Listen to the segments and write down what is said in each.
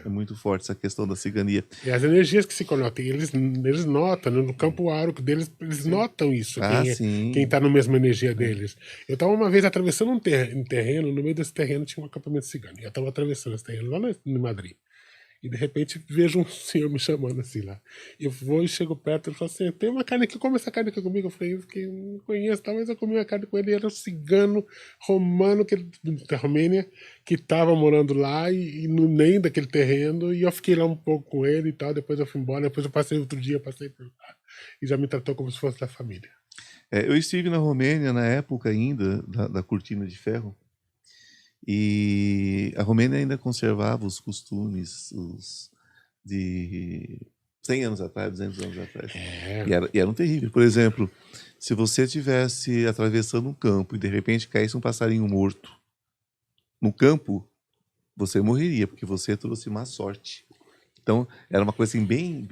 É muito forte essa questão da cigania. E as energias que se conectam, eles notam, né, no campo áurico deles, eles Sim. notam isso, Ah, quem sim. está na mesma energia deles. Eu estava uma vez atravessando um terreno, no meio desse terreno tinha um acampamento cigano. Eu estava atravessando esse terreno lá em Madrid. E de repente vejo um senhor me chamando assim lá. Eu vou e chego perto, ele fala assim: tem uma carne aqui, come essa carne aqui comigo. Eu falei: eu fiquei, não conheço, talvez eu comi uma carne com ele. Era um cigano romano da Romênia que estava morando lá e no meio daquele terreno. E eu fiquei lá um pouco com ele e tal. Depois eu fui embora. Depois eu passei outro dia, passei por lá. E já me tratou como se fosse da família. Eu estive na Romênia na época ainda da Cortina de Ferro. E a Romênia ainda conservava os costumes de 100 anos atrás, 200 anos atrás. E eram terríveis. Por exemplo, se você estivesse atravessando um campo e de repente caísse um passarinho morto no campo, você morreria, porque você trouxe má sorte. Então, era uma coisa assim, bem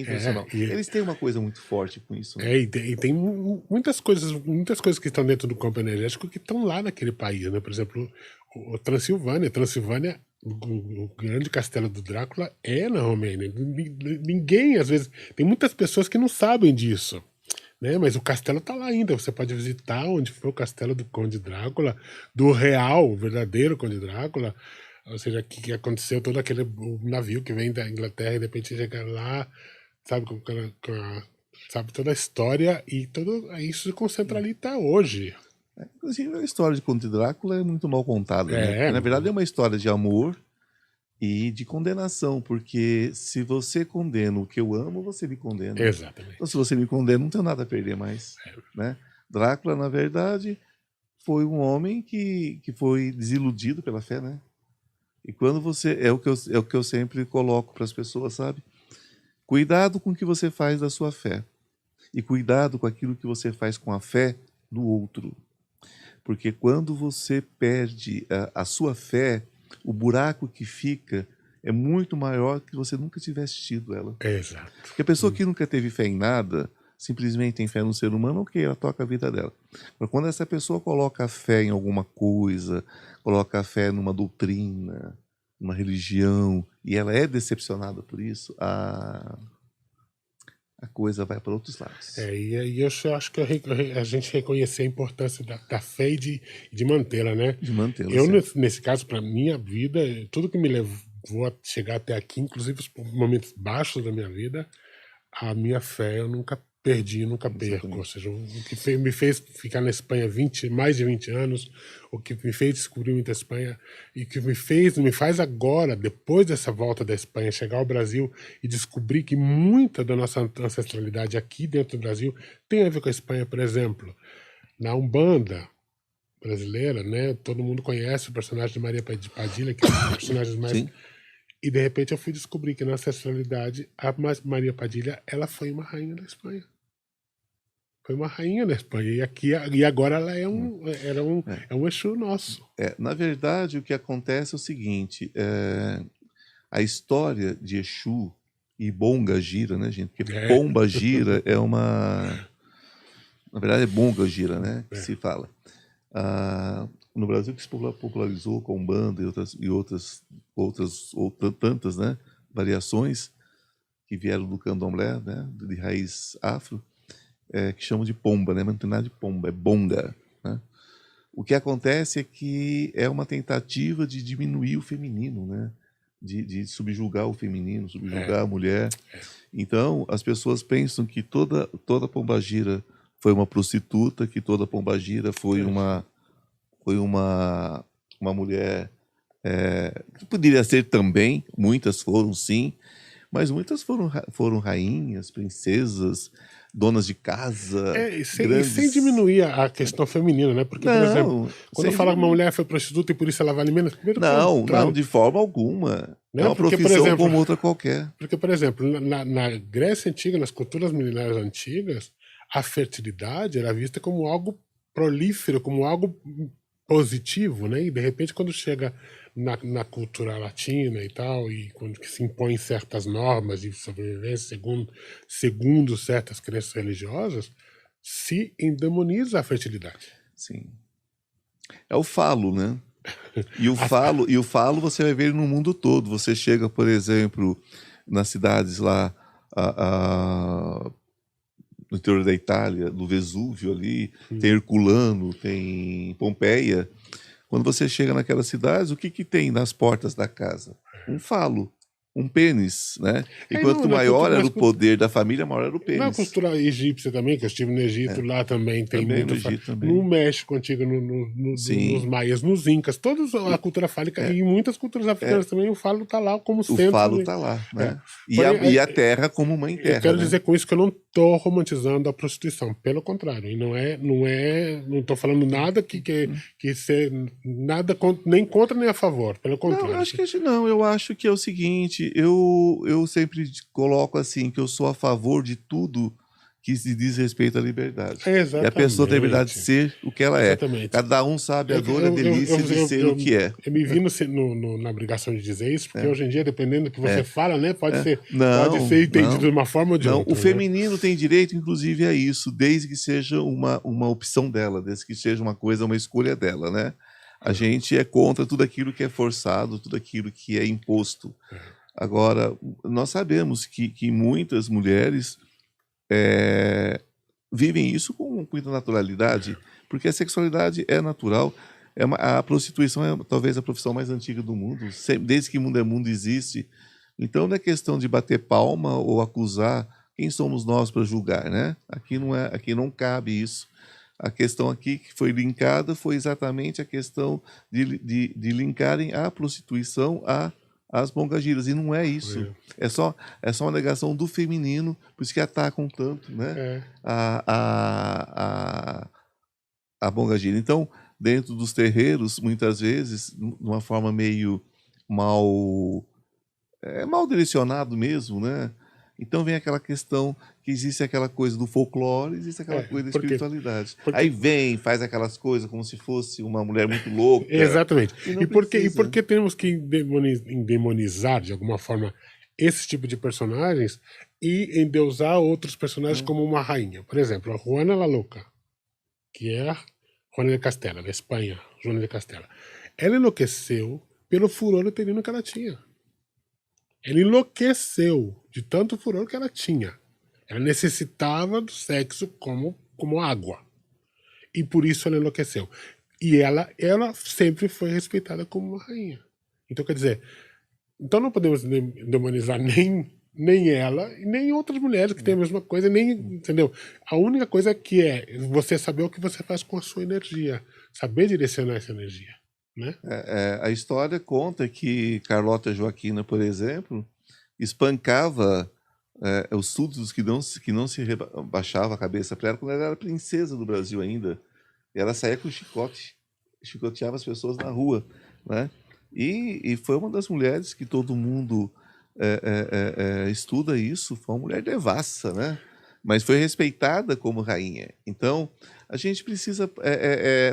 tradicional. Eles têm uma coisa muito forte com isso, né? E tem muitas coisas que estão dentro do campo energético que estão lá naquele país, né? Por exemplo, o Transilvânia. Transilvânia, o grande castelo do Drácula é na Romênia. Ninguém, às vezes, tem muitas pessoas que não sabem disso, né? Mas o castelo está lá ainda. Você pode visitar onde foi o castelo do Conde Drácula, do real, o verdadeiro Conde Drácula. Ou seja, que aconteceu todo aquele navio que vem da Inglaterra e de repente chega lá, sabe, sabe toda a história e tudo isso se concentra ali até hoje. Inclusive, a história de Conde Drácula é muito mal contada, né? É, Porque, na verdade, é uma história de amor e de condenação, porque se você condena o que eu amo, você me condena. Então, se exatamente. você me condena, não tenho nada a perder mais, né? Drácula, na verdade, foi um homem que foi desiludido pela fé, né? E quando você... É o que eu sempre coloco para as pessoas, sabe? Cuidado com o que você faz da sua fé. E cuidado com aquilo que você faz com a fé do outro. Porque quando você perde a sua fé, o buraco que fica é muito maior que você nunca tivesse tido ela. Exato. Porque a pessoa que nunca teve fé em nada, simplesmente tem fé no ser humano, ok, ela toca a vida dela. Mas quando essa pessoa coloca a fé em alguma coisa, coloca a fé numa doutrina, numa religião, e ela é decepcionada por isso, a coisa vai para outros lados. E eu só acho que a gente reconhecer a importância da fé e de mantê-la, né? De mantê-la, Eu, certo. nesse caso, para minha vida, tudo que me levou a chegar até aqui, inclusive os momentos baixos da minha vida, a minha fé eu nunca perdi, nunca perco. Ou Exatamente. seja, o que me fez ficar na Espanha mais de 20 anos, o que me fez descobrir muita Espanha, e o que me faz agora, depois dessa volta da Espanha, chegar ao Brasil e descobrir que muita da nossa ancestralidade aqui dentro do Brasil tem a ver com a Espanha, por exemplo. Na Umbanda brasileira, né? Todo mundo conhece o personagem de Maria Padilha, que é um dos personagens mais... Sim. E de repente eu fui descobrir que na ancestralidade a Maria Padilha, ela foi uma rainha da Espanha. Foi uma rainha na Espanha. E agora ela é um Exu nosso. Na verdade, o que acontece é o seguinte: a história de Exu e Bonga Gira, né, gente? Porque É. Pomba Gira é uma. Na verdade, é Bonga Gira, né? Que se fala. No Brasil, que se popularizou com Umbanda ou tantas, né, variações que vieram do candomblé, né, de raiz afro, que chamam de pomba, né? Mas não tem nada de pomba, é bonga, né? O que acontece é que é uma tentativa de diminuir o feminino, né? De subjugar o feminino, subjugar a mulher. Então, as pessoas pensam que toda pombagira foi uma prostituta, que toda pombagira foi uma mulher que poderia ser também, muitas foram sim, mas muitas foram rainhas, princesas, donas de casa, E sem grandes... diminuir a questão feminina, né? Porque, por exemplo, Não, quando sem fala que uma diminuir. mulher foi prostituta e por isso ela vale menos, primeiro que é o Não, contrário. de forma alguma. É Né? uma profissão como outra qualquer. Porque, por exemplo, na Grécia Antiga, nas culturas milenares antigas, a fertilidade era vista como algo prolífero, como algo positivo, né? E de repente, quando chega na cultura latina e tal, e quando que se impõem certas normas de sobrevivência segundo certas crenças religiosas, se endemoniza a fertilidade. Sim. É o falo, né? E o falo você vai ver no mundo todo. Você chega, por exemplo, nas cidades lá no interior da Itália, no Vesúvio ali, tem Herculano, tem Pompeia. Quando você chega naquelas cidades, o que que tem nas portas da casa? Um falo, um pênis, né? E quanto maior era o poder da família, maior era o Na pênis. cultura egípcia também, que eu estive no Egito, lá também tem Também muito. no Egito também. No México antigo, Sim. nos maias, nos incas, toda a cultura fálica, e em muitas culturas africanas também, o falo está lá como O centro. falo está lá, né? Porém, E a terra como mãe terra. Eu quero né? dizer com isso que eu não estou romantizando a prostituição, pelo contrário, e não estou falando nada que ser nada nem contra nem a favor, pelo contrário. Não, eu acho que é o seguinte, eu sempre coloco assim, que eu sou a favor de tudo que se diz respeito à liberdade. Exatamente. E a pessoa tem a liberdade de ser o que ela Exatamente. é. Cada um sabe a dor e a delícia de ser o que é. Eu me vi na obrigação de dizer isso, porque hoje em dia, dependendo do que você fala, né, pode ser entendido de uma forma ou de outra. O feminino tem direito, inclusive, a isso, desde que seja uma opção dela, desde que seja uma coisa, uma escolha dela, né? A gente é contra tudo aquilo que é forçado, tudo aquilo que é imposto. Agora, nós sabemos que muitas mulheres vivem isso com muita naturalidade, porque a sexualidade é natural. A prostituição é talvez a profissão mais antiga do mundo, desde que mundo é mundo existe. Então, não é questão de bater palma ou acusar. Quem somos nós para julgar, né? Aqui não cabe isso. A questão aqui que foi linkada foi exatamente a questão de linkarem a prostituição às mongagiras. E não é isso. É só uma negação do feminino, por isso que atacam tanto, né? A mongagira. Então, dentro dos terreiros, muitas vezes, de uma forma meio mal direcionado mesmo, né? Então vem aquela questão que existe aquela coisa do folclore, existe aquela coisa da espiritualidade. Aí faz aquelas coisas como se fosse uma mulher muito louca. Exatamente. E por que temos que endemonizar, de alguma forma, esse tipo de personagens e endeusar outros personagens como uma rainha? Por exemplo, a Juana la Louca, que é a Juana de Castela, da Espanha, Juana de Castela. Ela enlouqueceu pelo furor uterino que ela tinha. Ela enlouqueceu de tanto furor que ela tinha. Ela necessitava do sexo como água. E por isso ela enlouqueceu. E ela sempre foi respeitada como uma rainha. Então, quer dizer, então não podemos demonizar nem ela e nem outras mulheres que têm a mesma coisa, entendeu? A única coisa que é você saber o que você faz com a sua energia, saber direcionar essa energia. Né? A história conta que Carlota Joaquina, por exemplo, espancava os súditos que não se baixava a cabeça para ela quando ela era princesa do Brasil ainda. E ela saía com chicote, chicoteava as pessoas na rua, né? E foi uma das mulheres que todo mundo estuda isso, foi uma mulher devassa, né? Mas foi respeitada como rainha. Então, a gente precisa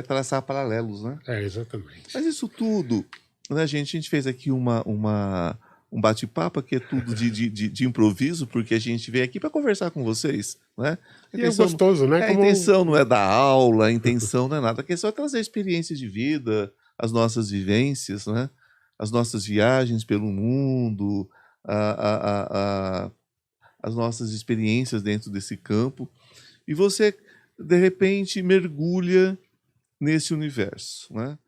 traçar paralelos, né? Exatamente. Mas isso tudo, né, a gente fez aqui um bate-papo que é tudo de improviso, porque a gente veio aqui para conversar com vocês, né? E é gostoso, né? A intenção não é dar aula, a intenção não é nada, a questão é trazer experiência de vida, as nossas vivências, né? As nossas viagens pelo mundo, as nossas experiências dentro desse campo. E você, de repente, mergulha nesse universo, né?